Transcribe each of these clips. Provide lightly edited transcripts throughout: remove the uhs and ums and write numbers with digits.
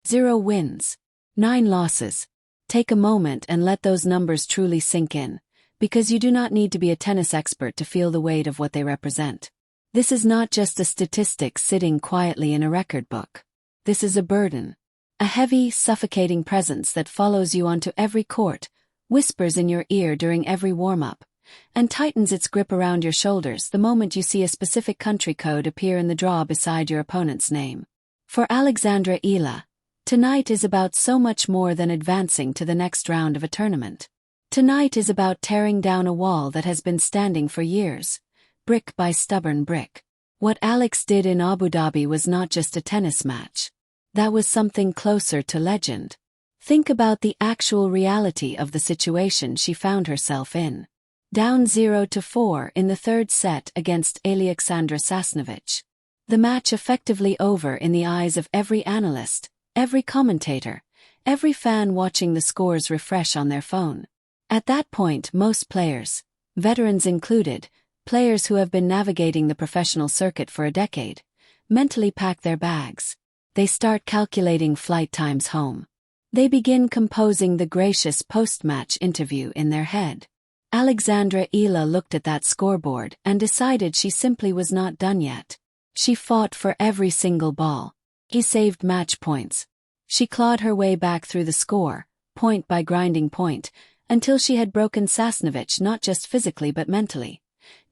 0 wins, 9 losses. Take a moment and let those numbers truly sink in, because you do not need to be a tennis expert to feel the weight of what they represent. This is not just a statistic sitting quietly in a record book. This is a burden. A heavy, suffocating presence that follows you onto every court, whispers in your ear during every warm-up, and tightens its grip around your shoulders the moment you see a specific country code appear in the draw beside your opponent's name. For Alexandra Eala, tonight is about so much more than advancing to the next round of a tournament. Tonight is about tearing down a wall that has been standing for years, brick by stubborn brick. What Alex did in Abu Dhabi was not just a tennis match. That was something closer to legend. Think about the actual reality of the situation she found herself in. Down 0-4 in the third set against Alexandra Sasnovich. The match effectively over in the eyes of every analyst, every commentator, every fan watching the scores refresh on their phone. At that point, most players, veterans included, players who have been navigating the professional circuit for a decade, mentally pack their bags. They start calculating flight times home. They begin composing the gracious post-match interview in their head. Alexandra Eala looked at that scoreboard and decided she simply was not done yet. She fought for every single ball. He saved match points. She clawed her way back through the score, point by grinding point, until she had broken Sasnovich not just physically but mentally,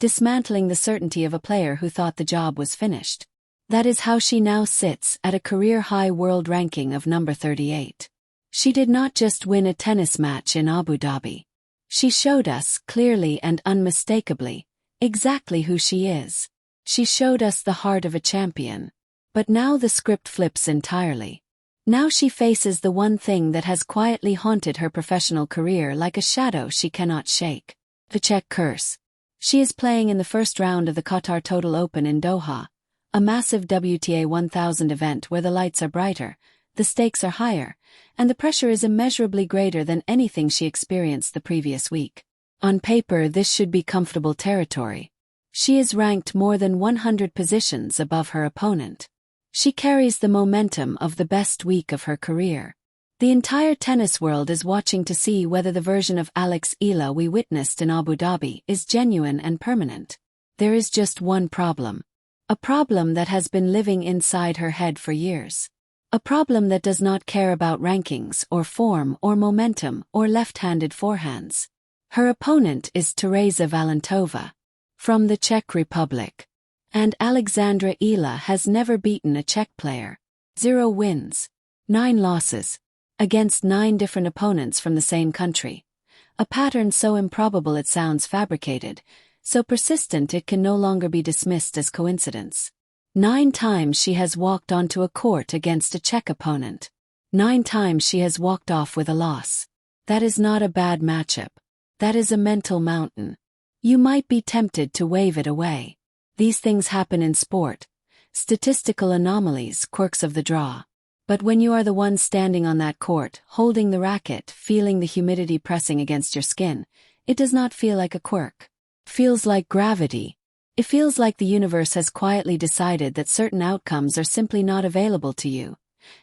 dismantling the certainty of a player who thought the job was finished. That is how she now sits at a career-high world ranking of number 38. She did not just win a tennis match in Abu Dhabi. She showed us, clearly and unmistakably, exactly who she is. She showed us the heart of a champion. But now the script flips entirely. Now she faces the one thing that has quietly haunted her professional career like a shadow she cannot shake. The Czech curse. She is playing in the first round of the Qatar Total Open in Doha, a massive WTA 1000 event where the lights are brighter, the stakes are higher, and the pressure is immeasurably greater than anything she experienced the previous week. On paper, this should be comfortable territory. She is ranked more than 100 positions above her opponent. She carries the momentum of the best week of her career. The entire tennis world is watching to see whether the version of Alex Eala we witnessed in Abu Dhabi is genuine and permanent. There is just one problem. A problem that has been living inside her head for years. A problem that does not care about rankings or form or momentum or left-handed forehands. Her opponent is Teresa Valentova, from the Czech Republic. And Alexandra Eala has never beaten a Czech player. 0 wins, 9 losses, against 9 different opponents from the same country. A pattern so improbable it sounds fabricated, so persistent it can no longer be dismissed as coincidence. 9 times she has walked onto a court against a Czech opponent. 9 times she has walked off with a loss. That is not a bad matchup. That is a mental mountain. You might be tempted to wave it away. These things happen in sport. Statistical anomalies, quirks of the draw. But when you are the one standing on that court, holding the racket, feeling the humidity pressing against your skin, it does not feel like a quirk. Feels like gravity. It feels like the universe has quietly decided that certain outcomes are simply not available to you.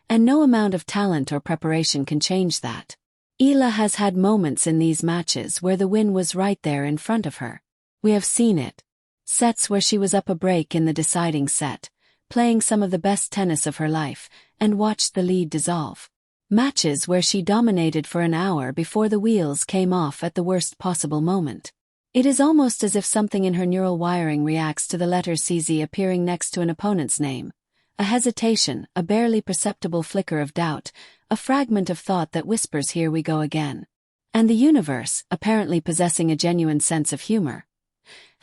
And no amount of talent or preparation can change that. Eala has had moments in these matches where the win was right there in front of her. We have seen it. Sets where she was up a break in the deciding set, playing some of the best tennis of her life, and watched the lead dissolve. Matches where she dominated for an hour before the wheels came off at the worst possible moment. It is almost as if something in her neural wiring reacts to the letter CZ appearing next to an opponent's name. A hesitation, a barely perceptible flicker of doubt, a fragment of thought that whispers, "Here we go again." And the universe, apparently possessing a genuine sense of humor,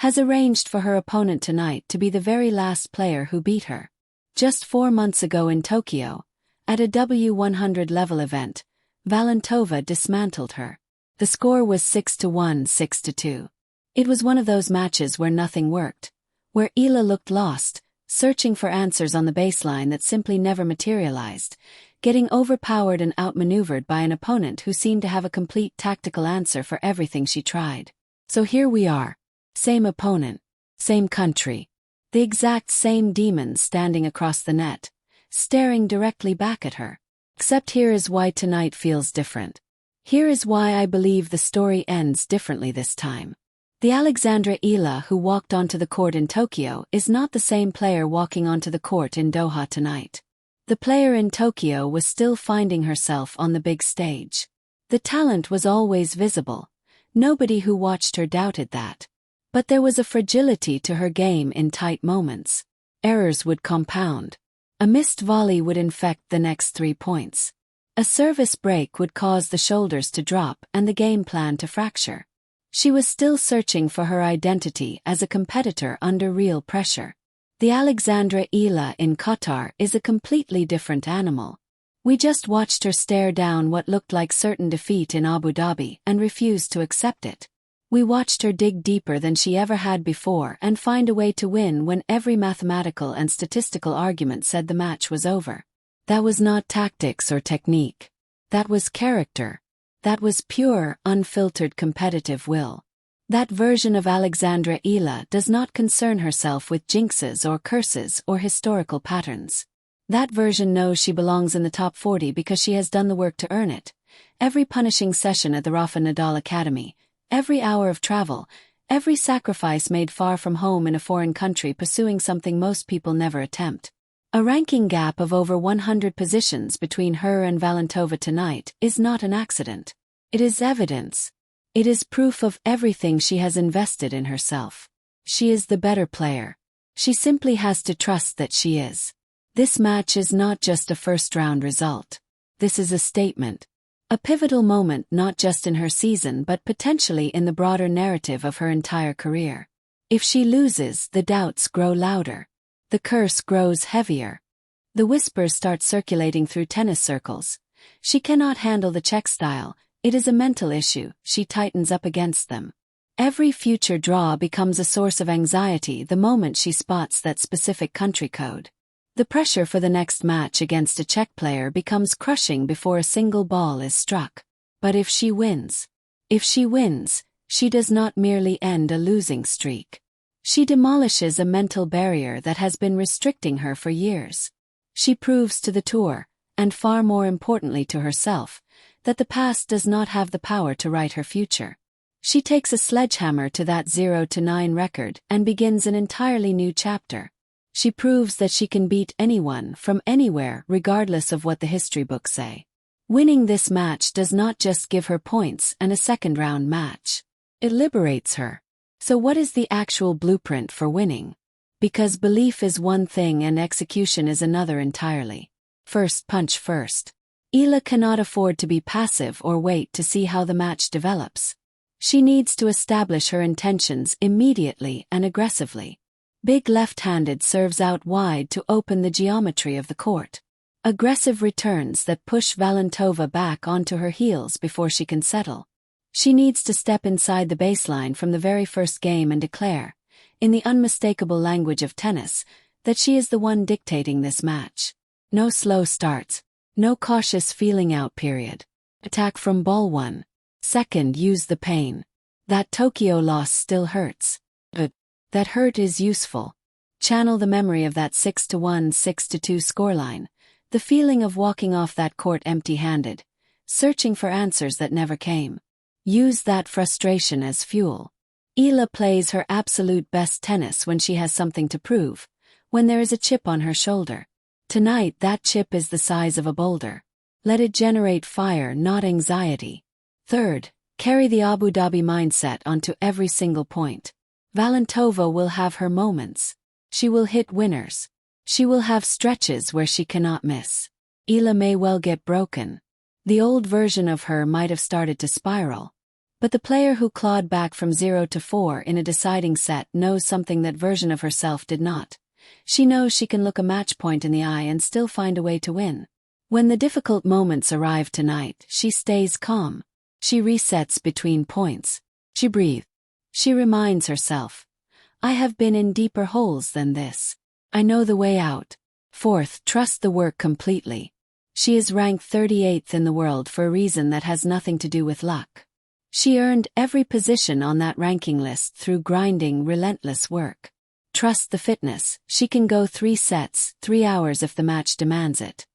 has arranged for her opponent tonight to be the very last player who beat her. Just 4 months ago in Tokyo, at a W100 level event, Valentova dismantled her. The score was 6-1, 6-2. It was one of those matches where nothing worked, where Eala looked lost, searching for answers on the baseline that simply never materialized, getting overpowered and outmaneuvered by an opponent who seemed to have a complete tactical answer for everything she tried. So here we are. Same opponent, same country, the exact same demons standing across the net, staring directly back at her. Except here is why tonight feels different. Here is why I believe the story ends differently this time. The Alexandra Eala who walked onto the court in Tokyo is not the same player walking onto the court in Doha tonight. The player in Tokyo was still finding herself on the big stage. The talent was always visible. Nobody who watched her doubted that. But there was a fragility to her game in tight moments. Errors would compound. A missed volley would infect the next 3 points. A service break would cause the shoulders to drop and the game plan to fracture. She was still searching for her identity as a competitor under real pressure. The Alexandra Eala in Qatar is a completely different animal. We just watched her stare down what looked like certain defeat in Abu Dhabi and refuse to accept it. We watched her dig deeper than she ever had before and find a way to win when every mathematical and statistical argument said the match was over. That was not tactics or technique. That was character. That was pure, unfiltered competitive will. That version of Alexandra Eala does not concern herself with jinxes or curses or historical patterns. That version knows she belongs in the top 40 because she has done the work to earn it. Every punishing session at the Rafa Nadal Academy, every hour of travel, every sacrifice made far from home in a foreign country pursuing something most people never attempt. A ranking gap of over 100 positions between her and Valentova tonight is not an accident. It is evidence. It is proof of everything she has invested in herself. She is the better player. She simply has to trust that she is. This match is not just a first-round result. This is a statement. A pivotal moment not just in her season but potentially in the broader narrative of her entire career. If she loses, the doubts grow louder. The curse grows heavier. The whispers start circulating through tennis circles. She cannot handle the Czech style. It is a mental issue. She tightens up against them. Every future draw becomes a source of anxiety the moment she spots that specific country code. The pressure for the next match against a Czech player becomes crushing before a single ball is struck. But if she wins, she does not merely end a losing streak. She demolishes a mental barrier that has been restricting her for years. She proves to the tour, and far more importantly to herself, that the past does not have the power to write her future. She takes a sledgehammer to that 0-9 record and begins an entirely new chapter. She proves that she can beat anyone from anywhere regardless of what the history books say. Winning this match does not just give her points and a second-round match. It liberates her. So what is the actual blueprint for winning? Because belief is one thing and execution is another entirely. First punch first. Eala cannot afford to be passive or wait to see how the match develops. She needs to establish her intentions immediately and aggressively. Big left-handed serves out wide to open the geometry of the court. Aggressive returns that push Valentova back onto her heels before she can settle. She needs to step inside the baseline from the very first game and declare, in the unmistakable language of tennis, that she is the one dictating this match. No slow starts. No cautious feeling out period. Attack from ball 1. Second, use the pain. That Tokyo loss still hurts. But that hurt is useful. Channel the memory of that 6-1, 6-2 scoreline. The feeling of walking off that court empty-handed, searching for answers that never came. Use that frustration as fuel. Eala plays her absolute best tennis when she has something to prove, when there is a chip on her shoulder. Tonight that chip is the size of a boulder. Let it generate fire, not anxiety. Third, carry the Abu Dhabi mindset onto every single point. Valentova will have her moments. She will hit winners. She will have stretches where she cannot miss. Eala may well get broken. The old version of her might have started to spiral. But the player who clawed back from 0-4 in a deciding set knows something that version of herself did not. She knows she can look a match point in the eye and still find a way to win. When the difficult moments arrive tonight, she stays calm. She resets between points. She breathes. She reminds herself, I have been in deeper holes than this. I know the way out. Fourth, trust the work completely. She is ranked 38th in the world for a reason that has nothing to do with luck. She earned every position on that ranking list through grinding, relentless work. Trust the fitness. She can go 3 sets, 3 hours if the match demands it.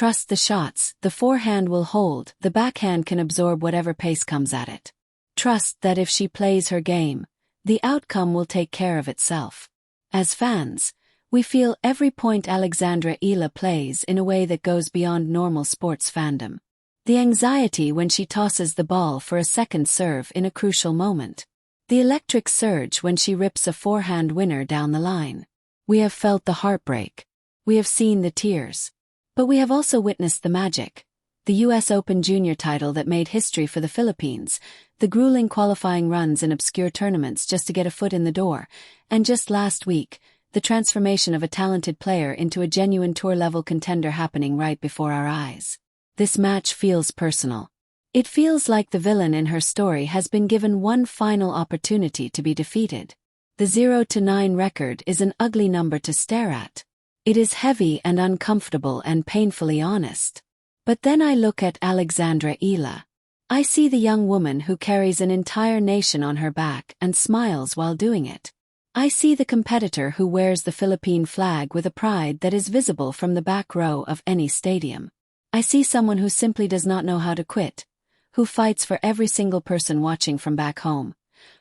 Trust the shots, the forehand will hold, the backhand can absorb whatever pace comes at it. Trust that if she plays her game, the outcome will take care of itself. As fans, we feel every point Alexandra Eala plays in a way that goes beyond normal sports fandom. The anxiety when she tosses the ball for a second serve in a crucial moment. The electric surge when she rips a forehand winner down the line. We have felt the heartbreak. We have seen the tears. But we have also witnessed the magic. The US Open Junior title that made history for the Philippines, the grueling qualifying runs in obscure tournaments just to get a foot in the door, and just last week, the transformation of a talented player into a genuine tour-level contender happening right before our eyes. This match feels personal. It feels like the villain in her story has been given one final opportunity to be defeated. The 0-9 record is an ugly number to stare at. It is heavy and uncomfortable and painfully honest. But then I look at Alexandra Eala. I see the young woman who carries an entire nation on her back and smiles while doing it. I see the competitor who wears the Philippine flag with a pride that is visible from the back row of any stadium. I see someone who simply does not know how to quit, who fights for every single person watching from back home,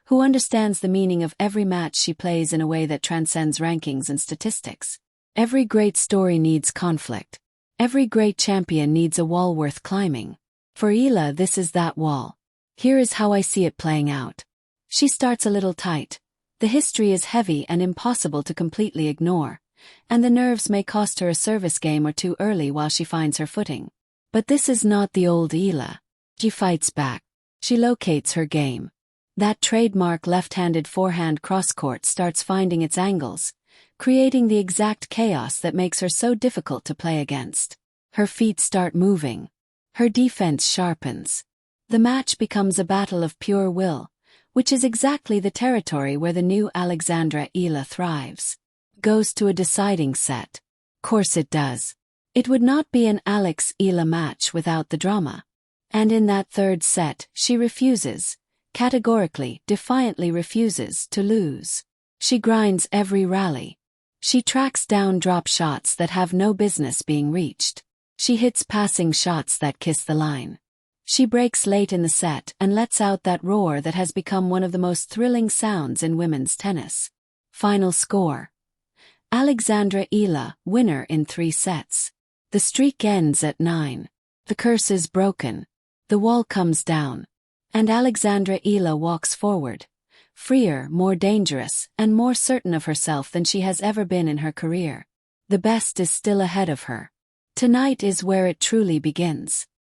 who understands the meaning of every match she plays in a way that transcends rankings and statistics. Every great story needs conflict. Every great champion needs a wall worth climbing. For Eala, this is that wall. Here is how I see it playing out. She starts a little tight. The history is heavy and impossible to completely ignore, and the nerves may cost her a service game or two early while she finds her footing. But this is not the old Eala. She fights back. She locates her game. That trademark left-handed forehand cross-court starts finding its angles, creating the exact chaos that makes her so difficult to play against. Her feet start moving. Her defense sharpens. The match becomes a battle of pure will, which is exactly the territory where the new Alexandra Eala thrives. Goes to a deciding set. Course it does. It would not be an Alex Eala match without the drama. And in that third set, she refuses, categorically, defiantly refuses to lose. She grinds every rally. She tracks down drop shots that have no business being reached. She hits passing shots that kiss the line. She breaks late in the set and lets out that roar that has become one of the most thrilling sounds in women's tennis. Final score. Alexandra Eala, winner in 3 sets. The streak ends at 9. The curse is broken. The wall comes down. And Alexandra Eala walks forward. Freer, more dangerous, and more certain of herself than she has ever been in her career. The best is still ahead of her. Tonight is where it truly begins.